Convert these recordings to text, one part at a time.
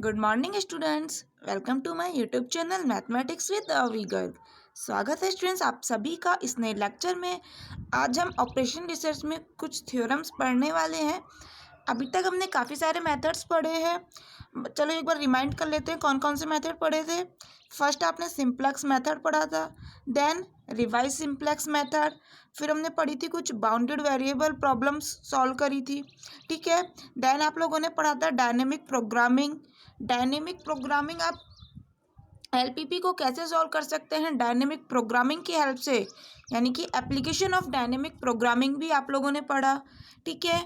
Good morning students, welcome to my YouTube channel mathematics with Avi Garg. स्वागत है students आप सभी का इस नए लेक्चर में। आज हम ऑपरेशन रिसर्च में कुछ थ्योरम्स पढ़ने वाले हैं। अभी तक हमने काफ़ी सारे मेथड्स पढ़े हैं। चलो एक बार रिमाइंड कर लेते हैं कौन कौन से मेथड पढ़े थे। फर्स्ट आपने सिंप्लेक्स मेथड पढ़ा था, देन रिवाइज सिंप्लेक्स मेथड, फिर हमने पढ़ी थी कुछ बाउंडेड वेरिएबल प्रॉब्लम्स सॉल्व करी थी, ठीक है। देन आप लोगों ने पढ़ा था डायनेमिक प्रोग्रामिंग। डायनेमिक प्रोग्रामिंग आप एलपीपी को कैसे सॉल्व कर सकते हैं डायनेमिक प्रोग्रामिंग की हेल्प से, यानी कि एप्लीकेशन ऑफ डायनेमिक प्रोग्रामिंग भी आप लोगों ने पढ़ा, ठीक है।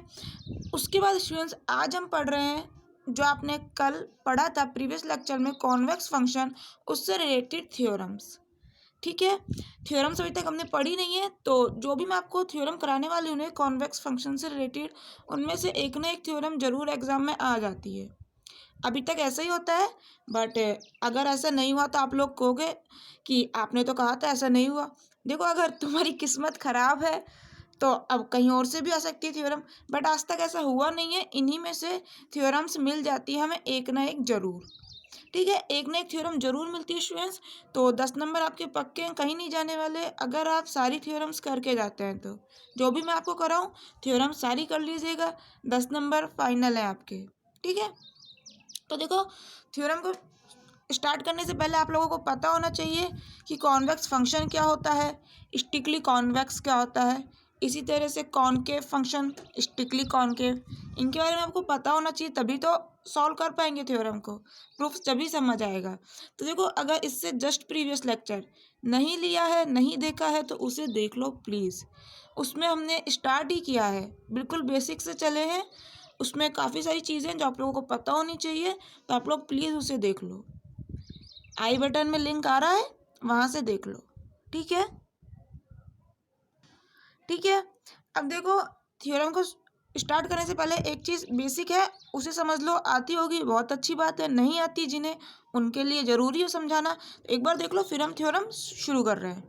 उसके बाद स्टूडेंट्स आज हम पढ़ रहे हैं जो आपने कल पढ़ा था प्रीवियस लेक्चर में कॉन्वेक्स फंक्शन, उससे रिलेटेड थ्योरम्स, ठीक है। थ्योरम्स अभी तक हमने पढ़ी नहीं है, तो जो भी मैं आपको थ्योरम कराने वाली हूँ कॉन्वेक्स फंक्शन से रिलेटेड, उनमें से एक ना एक थ्योरम जरूर एग्जाम में आ जाती है। अभी तक ऐसा ही होता है, बट अगर ऐसा नहीं हुआ तो आप लोग कहोगे कि आपने तो कहा था ऐसा नहीं हुआ। देखो अगर तुम्हारी किस्मत ख़राब है तो अब कहीं और से भी आ सकती है थ्योरम, बट आज तक ऐसा हुआ नहीं है। इन्हीं में से थ्योरम्स मिल जाती है हमें एक ना एक ज़रूर, ठीक है। एक ना एक थ्योरम जरूर मिलती है स्टूडेंट्स। तो 10 नंबर आपके पक्के हैं, कहीं नहीं जाने वाले अगर आप सारी थ्योरम्स करके जाते हैं तो। जो भी मैं आपको कराऊँ थ्योरम सारी कर लीजिएगा, 10 नंबर फाइनल है आपके, ठीक है। तो देखो थ्योरम को स्टार्ट करने से पहले आप लोगों को पता होना चाहिए कि कॉन्वेक्स फंक्शन क्या होता है, स्टिकली कॉन्वेक्स क्या होता है, इसी तरह से कॉनकेव फंक्शन, स्टिकली कॉनकेव, इनके बारे में आपको पता होना चाहिए, तभी तो सॉल्व कर पाएंगे थ्योरम को, प्रूफ तभी समझ आएगा। तो देखो अगर इससे जस्ट प्रीवियस लेक्चर नहीं लिया है, नहीं देखा है, तो उसे देख लो प्लीज़। उसमें हमने स्टार्ट ही किया है, बिल्कुल बेसिक से चले हैं। उसमें काफ़ी सारी चीज़ें जो आप लोगों को पता होनी चाहिए, तो आप लोग प्लीज़ उसे देख लो। आई बटन में लिंक आ रहा है, वहाँ से देख लो, ठीक है, ठीक है। अब देखो थ्योरम को स्टार्ट करने से पहले एक चीज़ बेसिक है, उसे समझ लो। आती होगी बहुत अच्छी बात है, नहीं आती जिन्हें, उनके लिए ज़रूरी है समझाना। एक बार देख लो फिर हम थ्योरम शुरू कर रहे हैं।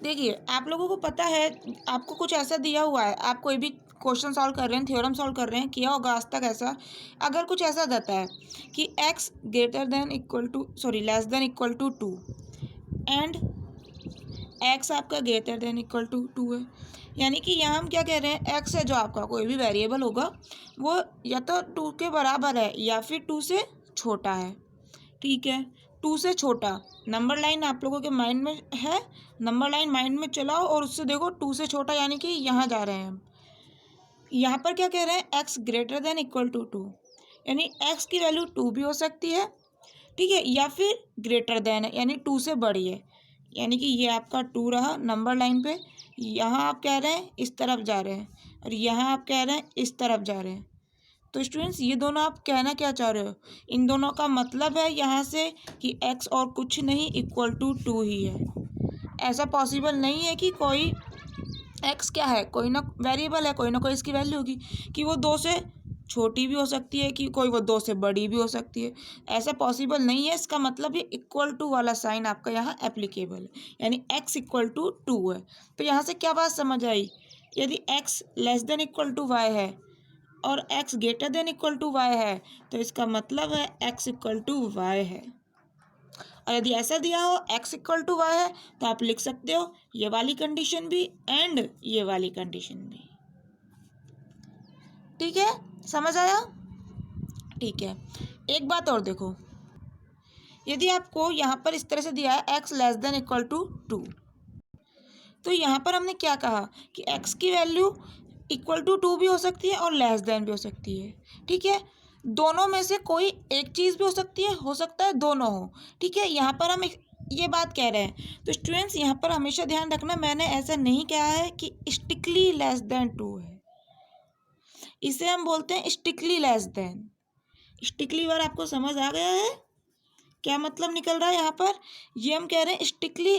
देखिए आप लोगों को पता है, आपको कुछ ऐसा दिया हुआ है, आप कोई भी क्वेश्चन सॉल्व कर रहे हैं, थ्योरम सॉल्व कर रहे हैं, किया होगा आज तक ऐसा। अगर कुछ ऐसा देता है कि x greater than equal to less than equal to 2 and x आपका ग्रेटर देन इक्वल टू 2 है, यानी कि यहाँ हम क्या कह रहे हैं, x है जो आपका कोई भी वेरिएबल होगा वो या तो 2 के बराबर है या फिर 2 से छोटा है, ठीक है। 2 से छोटा नंबर लाइन आप लोगों के माइंड में है, नंबर लाइन माइंड में चलाओ और उससे देखो 2 से छोटा, यानी कि यहाँ जा रहे हैं हम। यहाँ पर क्या कह रहे हैं, x greater than equal to 2, यानी x की वैल्यू 2 भी हो सकती है, ठीक है, या फिर ग्रेटर देन है यानी 2 से बड़ी है, यानी कि ये आपका 2 रहा नंबर लाइन पे। यहाँ आप कह रहे हैं इस तरफ जा रहे हैं और यहाँ आप कह रहे हैं इस तरफ जा रहे हैं। तो स्टूडेंट्स ये दोनों आप कहना क्या चाह रहे हो, इन दोनों का मतलब है यहाँ से कि x और कुछ नहीं इक्वल टू 2 ही है। ऐसा पॉसिबल नहीं है कि कोई x क्या है, कोई ना वेरिएबल है, कोई ना कोई इसकी वैल्यू होगी कि वो 2 से छोटी भी हो सकती है, कि कोई वो 2 से बड़ी भी हो सकती है। ऐसा पॉसिबल नहीं है। इसका मतलब ये इक्वल टू वाला साइन आपका यहाँ एप्लीकेबल है, यानी x इक्वल टू 2 है। तो यहाँ से क्या बात समझ आई, यदि x less than equal to y है और x greater than equal to y है, तो इसका मतलब है x इक्वल टू y है। और यदि ऐसा दिया हो x इक्वल टू y है, तो आप लिख सकते हो ये वाली कंडीशन भी एंड ये वाली कंडीशन भी, ठीक है, समझ आया, ठीक है। एक बात और देखो, यदि आपको यहाँ पर इस तरह से दिया है x less than equal to 2, तो यहाँ पर हमने क्या कहा कि x की वैल्यू इक्वल टू 2 भी हो सकती है और लेस देन भी हो सकती है, ठीक है। दोनों में से कोई एक चीज़ भी हो सकती है, हो सकता है दोनों हो, ठीक है। यहाँ पर हम ये बात कह रहे हैं। तो स्टूडेंट्स यहाँ पर हमेशा ध्यान रखना, मैंने ऐसा नहीं कहा है कि स्ट्रिक्टली लेस देन 2 है, इसे हम बोलते हैं strictly less than. Strictly word आपको समझ आ गया है, क्या मतलब निकल रहा है यहाँ पर, ये हम कह रहे हैं स्ट्रिक्टली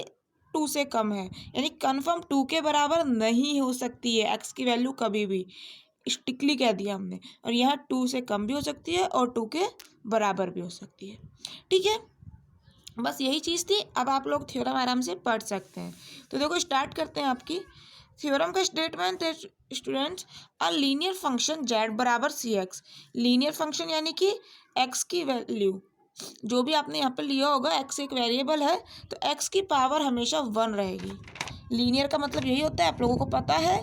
2 से कम है, यानी कन्फर्म 2 के बराबर नहीं हो सकती है x की वैल्यू कभी भी, स्ट्रिक्टली कह दिया हमने। और यहाँ 2 से कम भी हो सकती है और 2 के बराबर भी हो सकती है, ठीक है। बस यही चीज़ थी। अब आप लोग थ्योरम आराम से पढ़ सकते हैं। तो देखो स्टार्ट करते हैं आपकी थ्योरम का स्टेटमेंट है students, a linear function z बराबर सी एक्स। लीनियर फंक्शन यानी कि x की वैल्यू जो भी आपने यहाँ पे लिया होगा, x एक वेरिएबल है तो x की पावर हमेशा 1 रहेगी। लीनियर का मतलब यही होता है, आप लोगों को पता है।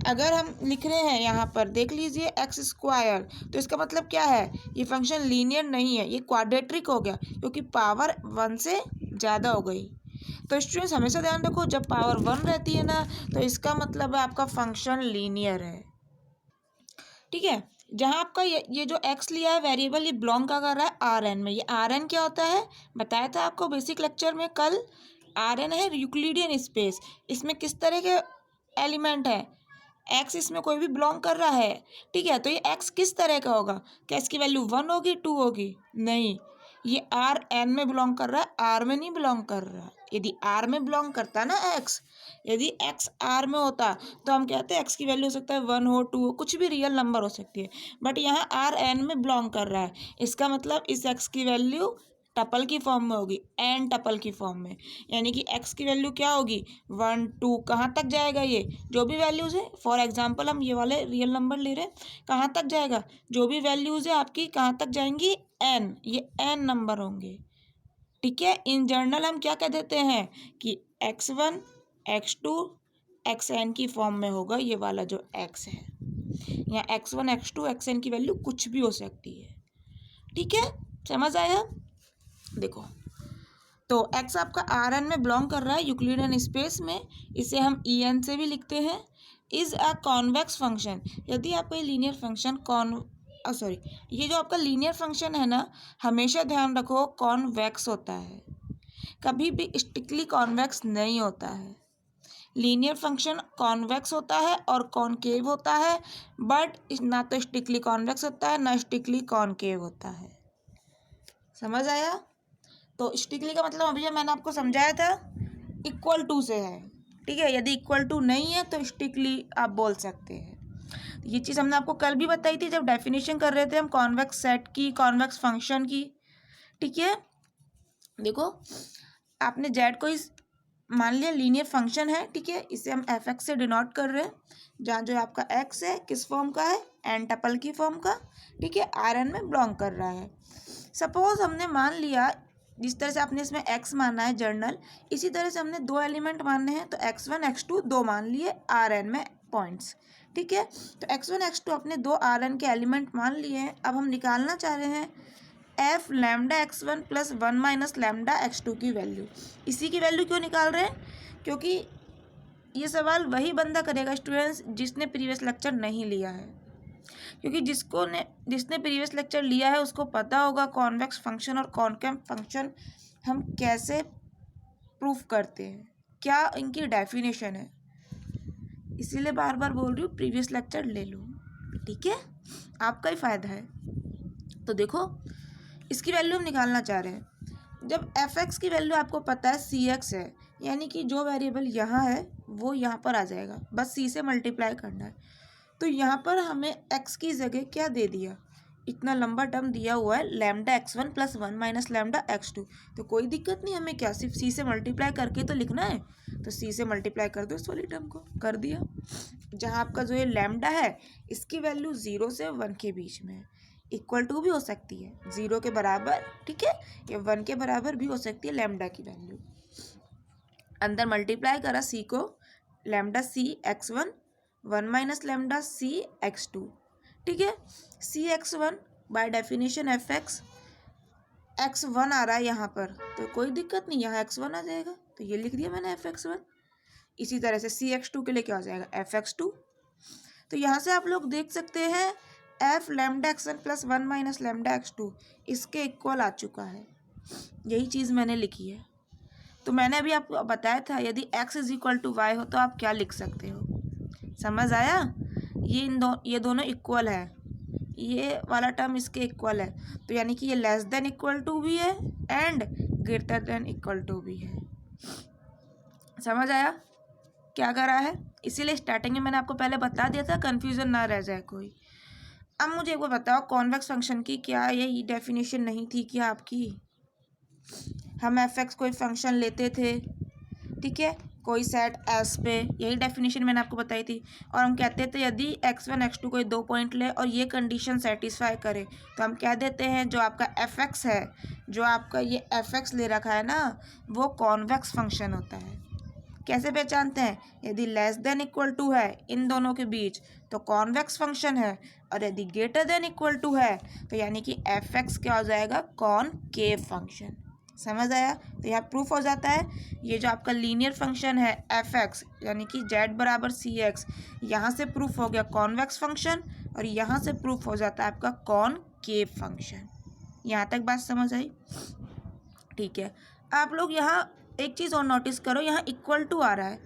अगर हम लिख रहे हैं यहाँ पर देख लीजिए एक्स स्क्वायर, तो इसका मतलब क्या है, ये फंक्शन लीनियर नहीं है, ये क्वाड्रेटिक हो गया क्योंकि पावर 1 से ज़्यादा हो गई। तो स्टूडेंट्स हमेशा ध्यान रखो, जब पावर 1 रहती है ना तो इसका मतलब है आपका फंक्शन लीनियर है। ठीक है, जहाँ आपका ये जो एक्स लिया है वेरिएबल, ये बिलोंग क्या कर रहा है, आर एन में। ये आर एन क्या होता है बताया था आपको बेसिक लेक्चर में कल। आर एन है यूक्लिडियन स्पेस। इसमें किस तरह के एलिमेंट है, एक्स इसमें कोई भी बिलोंग कर रहा है। ठीक है, तो ये एक्स किस तरह का होगा, क्या इसकी वैल्यू 1 होगी 2 होगी, नहीं, ये आर एन में बिलोंग कर रहा है, आर में नहीं बिलोंग कर रहा। यदि आर में बिलोंग करता ना एक्स, यदि एक्स आर में होता तो हम कहते हैं एक्स की वैल्यू हो सकता है 1 हो 2 हो, कुछ भी रियल नंबर हो सकती है। बट यहाँ आर एन में बिलोंग कर रहा है, इसका मतलब इस एक्स की वैल्यू टपल की फॉर्म में होगी, एन टपल की फॉर्म में। यानी कि एक्स की वैल्यू क्या होगी 1 2, कहाँ तक जाएगा ये जो भी वैल्यूज़ है। फॉर एग्जांपल हम ये वाले रियल नंबर ले रहे हैं, कहाँ तक जाएगा, जो भी वैल्यूज़ है आपकी कहाँ तक जाएंगी, एन, ये एन नंबर होंगे। ठीक है, इन जनरल हम क्या कह देते हैं कि x1 x2 xn की फॉर्म में होगा ये वाला जो x है। यहाँ x1 x2 xn की वैल्यू कुछ भी हो सकती है। ठीक है, समझ आया। देखो, तो x आपका आर एन में बिलोंग कर रहा है यूक्लिडियन स्पेस में, इसे हम ई एन से भी लिखते हैं। इज अ कॉन्वेक्स फंक्शन, यदि आपका ये लीनियर फंक्शन ये जो आपका लीनियर फंक्शन है ना, हमेशा ध्यान रखो कॉन्वेक्स होता है, कभी भी स्ट्रिक्टली कॉन्वेक्स नहीं होता है। लीनियर फंक्शन कॉन्वेक्स होता है और कॉनकेव होता है, बट ना तो स्ट्रिक्टली कॉन्वेक्स होता है ना स्ट्रिक्टली कॉनकेव होता है। समझ आया। तो स्ट्रिक्टली का मतलब अभी मैंने आपको समझाया था, इक्वल टू से है। ठीक है, यदि इक्वल टू नहीं है तो स्ट्रिक्टली आप बोल सकते हैं। ये चीज़ हमने आपको कल भी बताई थी जब डेफिनेशन कर रहे थे हम कॉन्वेक्स सेट की, कॉन्वेक्स फंक्शन की। ठीक है, देखो आपने जेड को इस मान लिया लीनियर फंक्शन है। ठीक है, इसे हम एफ एक्स से डिनोट कर रहे हैं, जहाँ जो आपका एक्स है किस फॉर्म का है, एन टपल की फॉर्म का। ठीक है, आर एन में बिलोंग कर रहा है। सपोज हमने मान लिया, जिस तरह से आपने इसमें एक्स माना है जर्नल, इसी तरह से हमने 2 एलिमेंट मानने हैं, तो x1 x2 2 मान लिए आर एन में पॉइंट्स। ठीक है, तो x1 x2 अपने 2 आर एन के एलिमेंट मान लिए हैं। अब हम निकालना चाह रहे हैं F lambda x1 plus 1 minus lambda x2 की वैल्यू। इसी की वैल्यू क्यों निकाल रहे हैं, क्योंकि ये सवाल वही बंदा करेगा स्टूडेंट्स जिसने प्रीवियस लेक्चर नहीं लिया है, क्योंकि जिसने प्रीवियस लेक्चर लिया है उसको पता होगा कॉन्वेक्स फंक्शन और कॉनकेव फंक्शन हम कैसे प्रूफ करते हैं, क्या इनकी डेफिनेशन है। इसीलिए बार बार बोल रही हूँ प्रीवियस लेक्चर ले लो। ठीक है, आपका ही फ़ायदा है। तो देखो, इसकी वैल्यू हम निकालना चाह रहे हैं। जब एफ एक्स की वैल्यू आपको पता है सी एक्स है, यानी कि जो वेरिएबल यहाँ है वो यहाँ पर आ जाएगा, बस सी से मल्टीप्लाई करना है। तो यहाँ पर हमें x की जगह क्या दे दिया, इतना लंबा टर्म दिया हुआ है lambda x1 plus 1 minus lambda x2। तो कोई दिक्कत नहीं, हमें क्या सिर्फ c से मल्टीप्लाई करके तो लिखना है, तो c से मल्टीप्लाई कर दो इस वाली टर्म को, कर दिया। जहाँ आपका जो ये लैम्डा है इसकी वैल्यू 0 से 1 के बीच में है, इक्वल टू भी हो सकती है 0 के बराबर, ठीक है, या 1 के बराबर भी हो सकती है लैम्डा की वैल्यू। अंदर मल्टीप्लाई करा c को, lambda c x1 1 minus lambda c x2। ठीक है, c x1 by definition F x x1 आ रहा है यहाँ पर, तो कोई दिक्कत नहीं, यहाँ x1 आ जाएगा, तो ये लिख दिया मैंने fx1। इसी तरह से c x2 के लिए क्या हो जाएगा fx2। तो यहाँ से आप लोग देख सकते हैं f lambda x1 plus 1 minus lambda x2 इसके इक्वल आ चुका है, यही चीज़ मैंने लिखी है। तो मैंने अभी आपको बताया था यदि x is equal to y हो तो आप क्या लिख सकते हो, समझ आया। ये दोनों इक्वल है, ये वाला टर्म इसके इक्वल है, तो यानी कि ये लेस देन इक्वल टू भी है and greater than equal to भी है। समझ आया क्या करा है, इसीलिए स्टार्टिंग में मैंने आपको पहले बता दिया था, कन्फ्यूज़न ना रह जाए कोई। अब मुझे एक बार बताओ, कॉन्वेक्स फंक्शन की क्या ये डेफिनेशन नहीं थी क्या आपकी, हम एफ एक्स कोई फंक्शन लेते थे, ठीक है, कोई सेट एस पे, यही डेफिनेशन मैंने आपको बताई थी। और हम कहते थे यदि x1 x2 कोई 2 पॉइंट ले और ये कंडीशन सेटिस्फाई करे तो हम कह देते हैं जो आपका fx है, जो आपका ये fx ले रखा है ना, वो कॉन्वेक्स फंक्शन होता है। कैसे पहचानते हैं? यदि लेस देन इक्वल टू है इन दोनों के बीच तो कॉन्वेक्स फंक्शन है, और यदि ग्रेटर देन इक्वल टू है तो यानी कि fx क्या हो जाएगा? Concave function. समझ आया? तो यहाँ प्रूफ हो जाता है ये जो आपका लीनियर फंक्शन है fx यानी कि z बराबर cx, यहाँ से प्रूफ हो गया कॉन्वेक्स फंक्शन, और यहाँ से प्रूफ हो जाता है आपका कॉनकेव फंक्शन। यहाँ तक बात समझ आई? ठीक है। आप लोग यहाँ एक चीज़ और नोटिस करो, यहाँ इक्वल टू आ रहा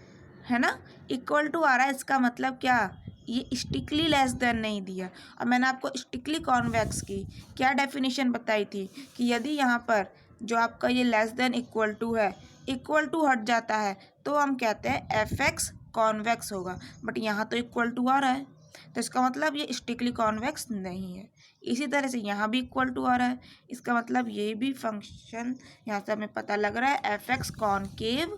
है ना, इक्वल टू आ रहा है, इसका मतलब क्या? ये स्ट्रिक्टली लेस देन नहीं दिया। और मैंने आपको स्ट्रिक्टली कॉन्वेक्स की क्या डेफिनेशन बताई थी कि यदि यहाँ पर जो आपका ये लेस देन इक्वल टू है, इक्वल टू हट जाता है तो हम कहते हैं fx कॉन्वेक्स होगा। बट यहाँ तो इक्वल टू आ रहा है तो इसका मतलब ये स्ट्रिक्टली कॉन्वेक्स नहीं है। इसी तरह से यहाँ भी इक्वल टू आ रहा है, इसका मतलब ये भी फंक्शन यहाँ से हमें पता लग रहा है fx कॉनकेव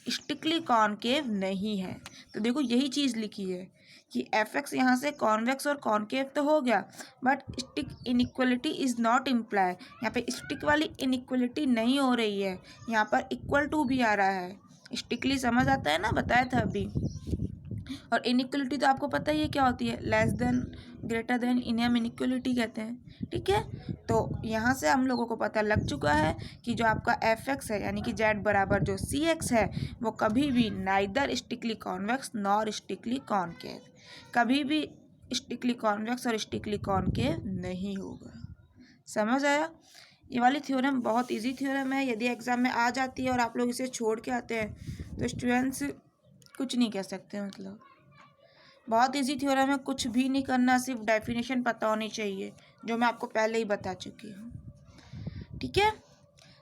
स्ट्रिक्टली कॉनकेव नहीं है। तो देखो यही चीज़ लिखी है कि fx यहाँ से कॉन्वेक्स और कॉनकेव तो हो गया, but stick inequality is not imply. यहाँ पे स्टिक वाली इनइक्वलिटी नहीं हो रही है, यहाँ पर इक्वल टू भी आ रहा है। स्टिकली समझ आता है ना, बताया था अभी। और इनइक्वलिटी तो आपको पता ही है क्या होती है, लेस देन ग्रेटर देन, इन्हें हम इनइक्वलिटी कहते हैं। ठीक है, तो यहाँ से हम लोगों को पता लग चुका है कि जो आपका fx है यानी कि z बराबर जो cx है वो कभी भी नाइदर स्टिकली कॉन्वेक्स नॉर स्टिकली कॉनकेव, कभी भी स्टिकली कॉन्वेक्स और स्टिकली कॉनकेव नहीं होगा। समझ आया? ये वाली थ्योरम बहुत इजी थ्योरम है, यदि एग्ज़ाम में आ जाती है और आप लोग इसे छोड़ के आते हैं तो स्टूडेंट्स कुछ नहीं कह सकते। मतलब बहुत इजी थ्योरम है, कुछ भी नहीं करना, सिर्फ डेफिनेशन पता होनी चाहिए जो मैं आपको पहले ही बता चुकी हूँ। ठीक है,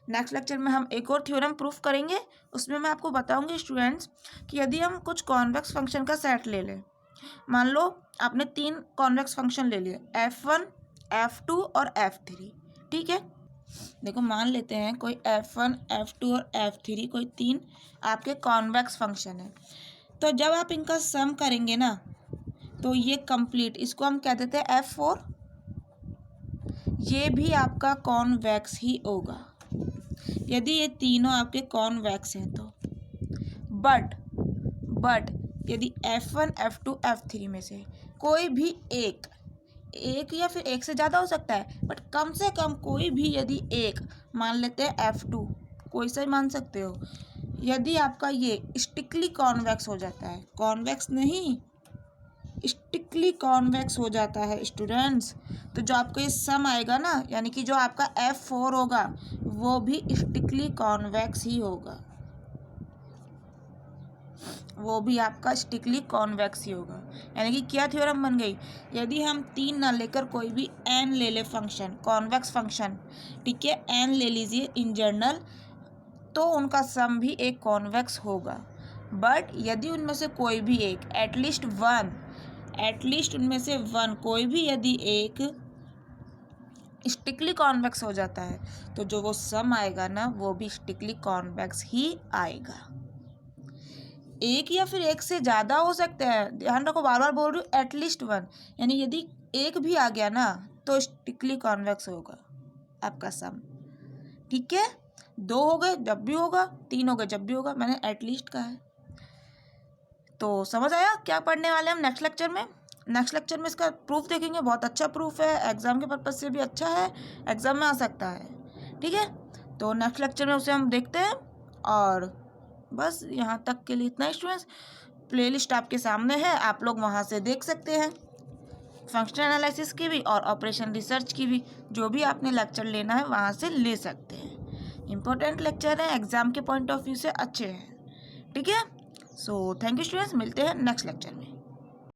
नेक्स्ट लेक्चर में हम एक और थ्योरम प्रूफ करेंगे, उसमें मैं आपको बताऊंगी स्टूडेंट्स कि यदि हम कुछ कॉन्वेक्स फंक्शन का सेट ले लें, मान लो आपने 3 कॉन्वेक्स फंक्शन ले लिए f1, f2 और f3। ठीक है, देखो मान लेते हैं कोई f1, f2 और f3 कोई 3 आपके कॉन्वेक्स फंक्शन है। तो जब आप इनका सम करेंगे ना तो ये कंप्लीट, इसको हम कह देते हैं f4, ये भी आपका कॉन्वेक्स ही होगा यदि ये तीनों आपके कॉन्वेक्स हैं तो। बट यदि f1, f2, f3 में से कोई भी एक या फिर एक से ज़्यादा हो सकता है, बट कम से कम कोई भी यदि एक, मान लेते हैं f2, कोई सा ही मान सकते हो, यदि आपका ये स्टिकली कॉन्वेक्स हो जाता है, कॉन्वेक्स नहीं स्टिकली कॉन्वेक्स हो जाता है स्टूडेंट्स, तो जो आपका ये सम आएगा ना, यानी कि जो आपका f4 होगा वो भी स्टिकली कॉन्वेक्स ही होगा, वो भी आपका स्टिकली कॉन्वेक्स ही होगा। यानी कि क्या थ्योरम बन गई, यदि हम 3 ना लेकर कोई भी n ले ले फंक्शन, कॉन्वेक्स फंक्शन, ठीक है, n ले लीजिए इन जनरल, तो उनका सम भी एक कॉन्वेक्स होगा। बट यदि उनमें से कोई भी एक, एटलीस्ट उनमें से वन, कोई भी यदि एक स्टिकली कॉन्वेक्स हो जाता है तो जो वो सम आएगा ना वो भी स्टिकली कॉन्वेक्स ही आएगा। एक या फिर एक से ज़्यादा हो सकते हैं, ध्यान रखो, बार बार बोल रही हूँ, एटलीस्ट वन, यानी यदि एक भी आ गया ना तो स्टिकली कॉन्वेक्स होगा आपका सम। ठीक है, 2 हो गए जब भी होगा, 3 हो गए जब भी होगा, मैंने एटलीस्ट कहा है। तो समझ आया क्या पढ़ने वाले हम नेक्स्ट लेक्चर में? नेक्स्ट लेक्चर में इसका प्रूफ देखेंगे, बहुत अच्छा प्रूफ है, एग्जाम के पर्पज से भी अच्छा है, एग्जाम में आ सकता है। ठीक है, तो नेक्स्ट लेक्चर में उसे हम देखते हैं। और बस यहाँ तक के लिए इतना ही स्टूडेंट्स, प्लेलिस्ट आपके सामने है, आप लोग वहाँ से देख सकते हैं, फंक्शनल एनालिसिस की भी और ऑपरेशन रिसर्च की भी, जो भी आपने लेक्चर लेना है वहाँ से ले सकते हैं। इम्पोर्टेंट लेक्चर है, एग्जाम के पॉइंट ऑफ व्यू से अच्छे हैं। ठीक है, सो थैंक यू स्टूडेंट्स, मिलते हैं नेक्स्ट लेक्चर में।